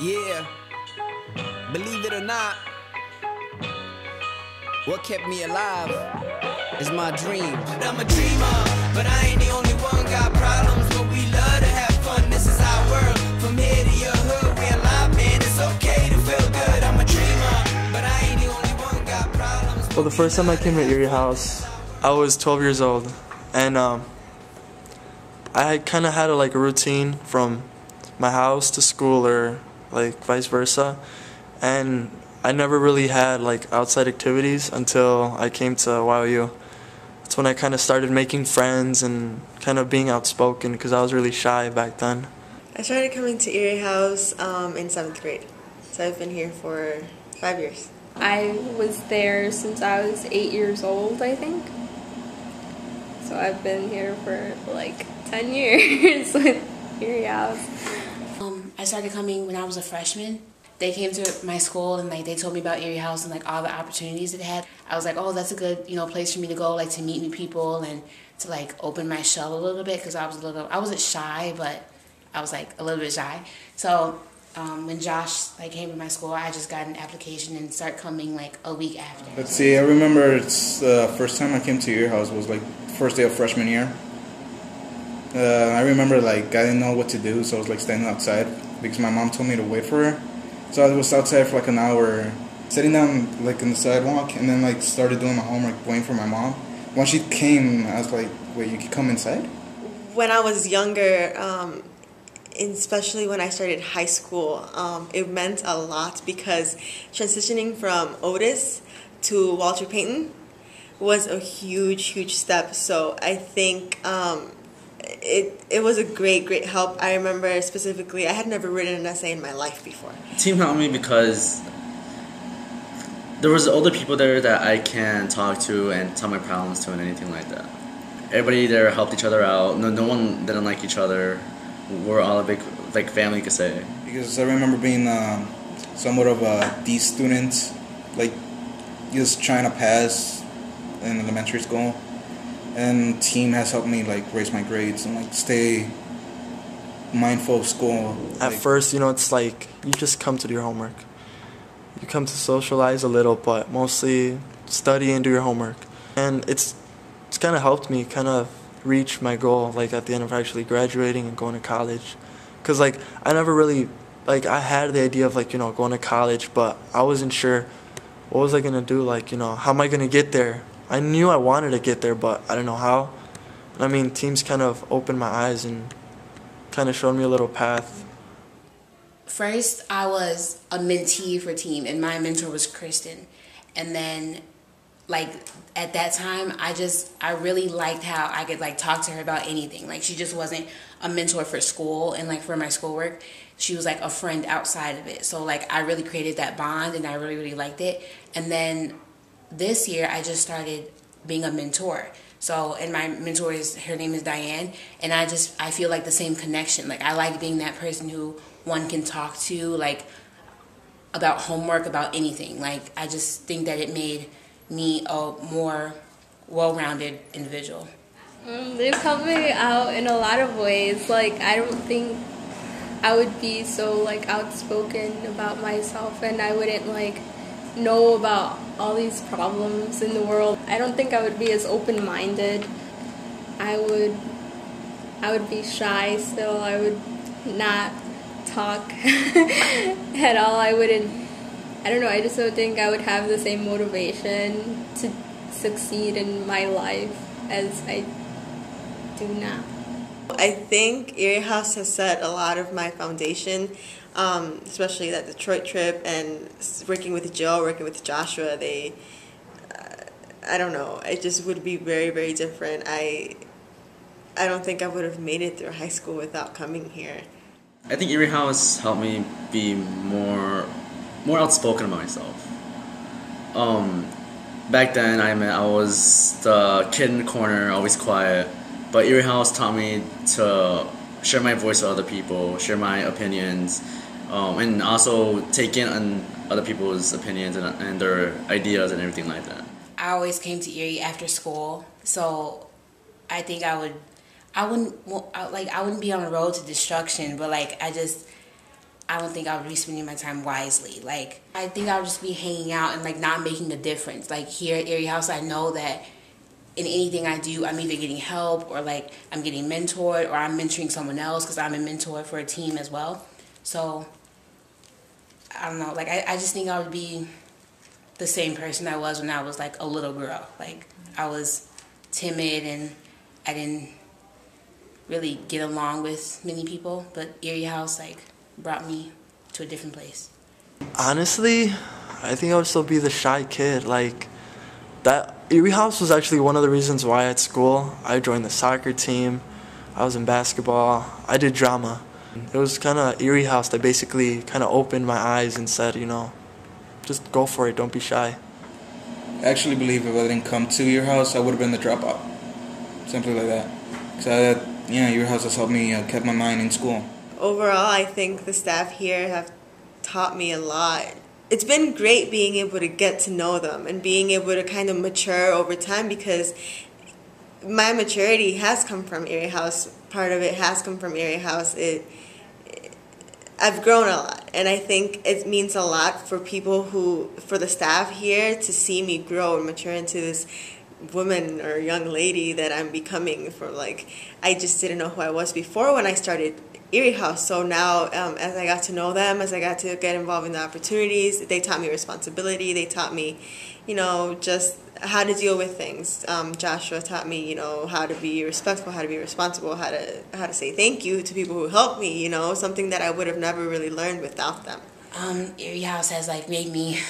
Yeah, believe it or not, what kept me alive is my dreams. I'm a dreamer, but I ain't the only one. Got problems, but we love to have fun. This is our world. From here to your hood, we alive, man. It's okay to feel good. I'm a dreamer, but I ain't the only one. Got problems. Well, the first time I came to Erie House, I was 12 years old, and I kind of had a routine from my house to school or vice versa, and I never really had outside activities until I came to YOU. That's when I kind of started making friends and kind of being outspoken because I was really shy back then. I started coming to Erie House in 7th grade, so I've been here for 5 years. I was there since I was 8 years old, I think. So I've been here for 10 years with Erie House. I started coming when I was a freshman. They came to my school and they told me about Erie House and all the opportunities it had. I was like, oh, that's a good place for me to go, to meet new people and to open my shell a little bit because I wasn't shy, but I was a little bit shy. So when Josh came to my school, I just got an application and started coming a week after. Let's see, I remember it's the first time I came to Erie House was first day of freshman year. I remember I didn't know what to do, so I was standing outside because my mom told me to wait for her. So I was outside for an hour, sitting down in the sidewalk, and then started doing my homework, waiting for my mom. When she came, I was like, "Wait, you can come inside?" When I was younger, especially when I started high school, it meant a lot because transitioning from Otis to Walter Payton was a huge step. So I think it was a great help. I remember specifically, I had never written an essay in my life before. Team helped me because there was older people there that I can talk to and tell my problems to and anything like that. Everybody there helped each other out. No one didn't like each other. We're all a big family, you could say. Because I remember being somewhat of a D student, just trying to pass in elementary school. And team has helped me raise my grades and stay mindful of school. At first, it's you just come to do your homework. You come to socialize a little, but mostly study and do your homework. And it's kind of helped me kind of reach my goal at the end of actually graduating and going to college. Because I never really I had the idea of going to college, but I wasn't sure what was I going to do, how am I going to get there? I knew I wanted to get there, but I didn't know how. I mean, teams kind of opened my eyes and kind of showed me a little path. First, I was a mentee for team, and my mentor was Kristen. And then, at that time, I really liked how I could, talk to her about anything. She just wasn't a mentor for school and, for my schoolwork. She was, a friend outside of it. So, I really created that bond, and I really liked it. And then this year, I just started being a mentor. So, and my mentor her name is Diane, and I feel the same connection. I like being that person who one can talk to, about homework, about anything. I just think that it made me a more well-rounded individual. They've helped me out in a lot of ways. I don't think I would be so, outspoken about myself, and I wouldn't, know about all these problems in the world. I don't think I would be as open-minded. I would be shy still. I would not talk at all. I don't know, I just don't think I would have the same motivation to succeed in my life as I do now. I think Erie House has set a lot of my foundation, especially that Detroit trip and working with Jill, working with Joshua. I don't know, it just would be very different. I don't think I would have made it through high school without coming here. I think Erie House helped me be more outspoken about myself. Back then, I was the kid in the corner, always quiet. But Erie House taught me to share my voice with other people, share my opinions, and also take in on other people's opinions and their ideas and everything like that. I always came to Erie after school, so I think I wouldn't be on the road to destruction, but I don't think I would be spending my time wisely. Like, I think I would just be hanging out and, like, not making a difference. Like, here at Erie House, I know that in anything I do, I'm either getting help or, like, I'm getting mentored or I'm mentoring someone else because I'm a mentor for a team as well. So, I don't know. Like, I just think I would be the same person I was when I was, like, a little girl. Like, I was timid and I didn't really get along with many people. But Erie House, like, brought me to a different place. Honestly, I think I would still be the shy kid. Like, that Erie House was actually one of the reasons why at school I joined the soccer team. I was in basketball. I did drama. It was kind of Erie House that basically kind of opened my eyes and said, you know, just go for it. Don't be shy. I actually believe if I didn't come to your house, I would have been the dropout. Simply like that. Because your house has helped me, kept my mind in school. Overall, I think the staff here have taught me a lot. It's been great being able to get to know them and being able to kind of mature over time, because my maturity has come from Erie House. Part of it has come from Erie House. I've grown a lot, and I think it means a lot for for the staff here to see me grow and mature into this woman or young lady that I'm becoming. I just didn't know who I was before when I started Erie House. So now, as I got to know them, as I got to get involved in the opportunities, they taught me responsibility. They taught me, just how to deal with things. Joshua taught me, how to be respectful, how to be responsible, how to say thank you to people who helped me. Something that I would have never really learned without them. Erie House has made me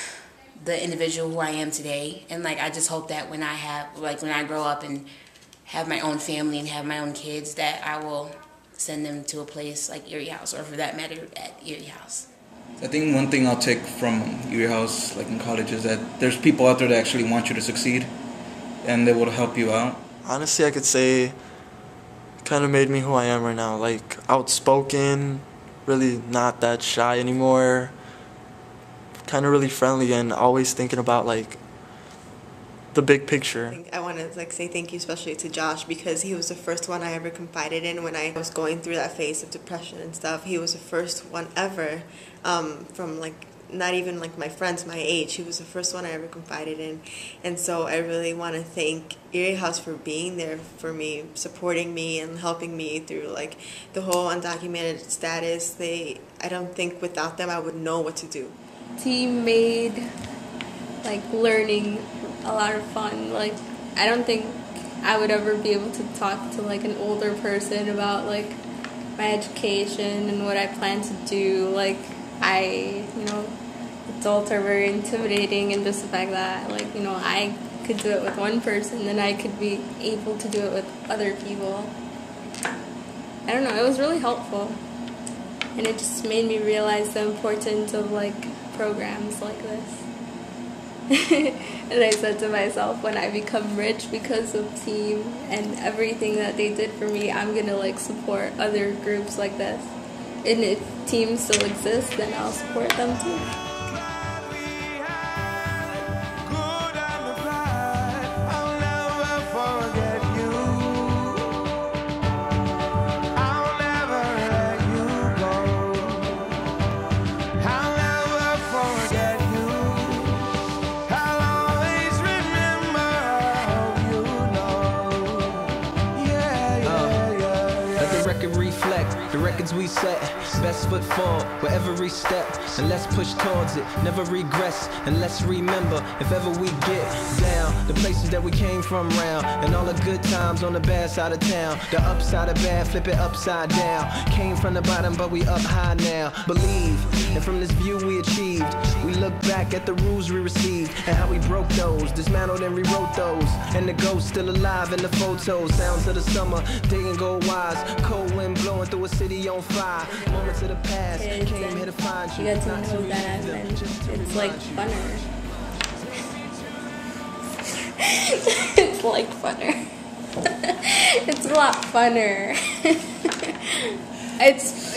the individual who I am today, and I just hope that when I grow up and have my own family and have my own kids, that I will send them to a place like Erie House, or for that matter, at Erie House. I think one thing I'll take from Erie House, in college, is that there's people out there that actually want you to succeed, and they will help you out. Honestly, I could say kind of made me who I am right now. Outspoken, really not that shy anymore, kind of really friendly, and always thinking about the big picture. I want to say thank you especially to Josh, because he was the first one I ever confided in when I was going through that phase of depression and stuff. He was the first one ever from not even my friends my age. He was the first one I ever confided in. And so I really want to thank Erie House for being there for me, supporting me and helping me through the whole undocumented status. I don't think without them I would know what to do. Team made learning a lot of fun. I don't think I would ever be able to talk to an older person about my education and what I plan to do. Adults are very intimidating, and just the fact that I could do it with one person, then I could be able to do it with other people. I don't know, it was really helpful, and it just made me realize the importance of programs like this. And I said to myself, when I become rich because of Team and everything that they did for me, I'm gonna support other groups like this. And if Team still exists, then I'll support them too. The records we set, best foot forward with every step, and let's push towards it, never regress, and let's remember if ever we get down, the places that we came from round, and all the good times on the bad side of town, the upside of bad, flip it upside down, came from the bottom but we up high now, believe, and from this view we achieved, we look back at the rules we received, and how we broke those, dismantled and rewrote those, and the ghost still alive in the photos, sounds of the summer, day and go wise, cold wind blowing through a city on fire, moments of the past, came here to find you. You get to know that, and it's funner. It's funner. It's a lot funner.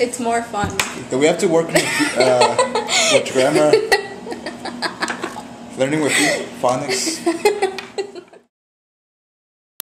It's more fun. Do we have to work with grammar? Learning with phonics?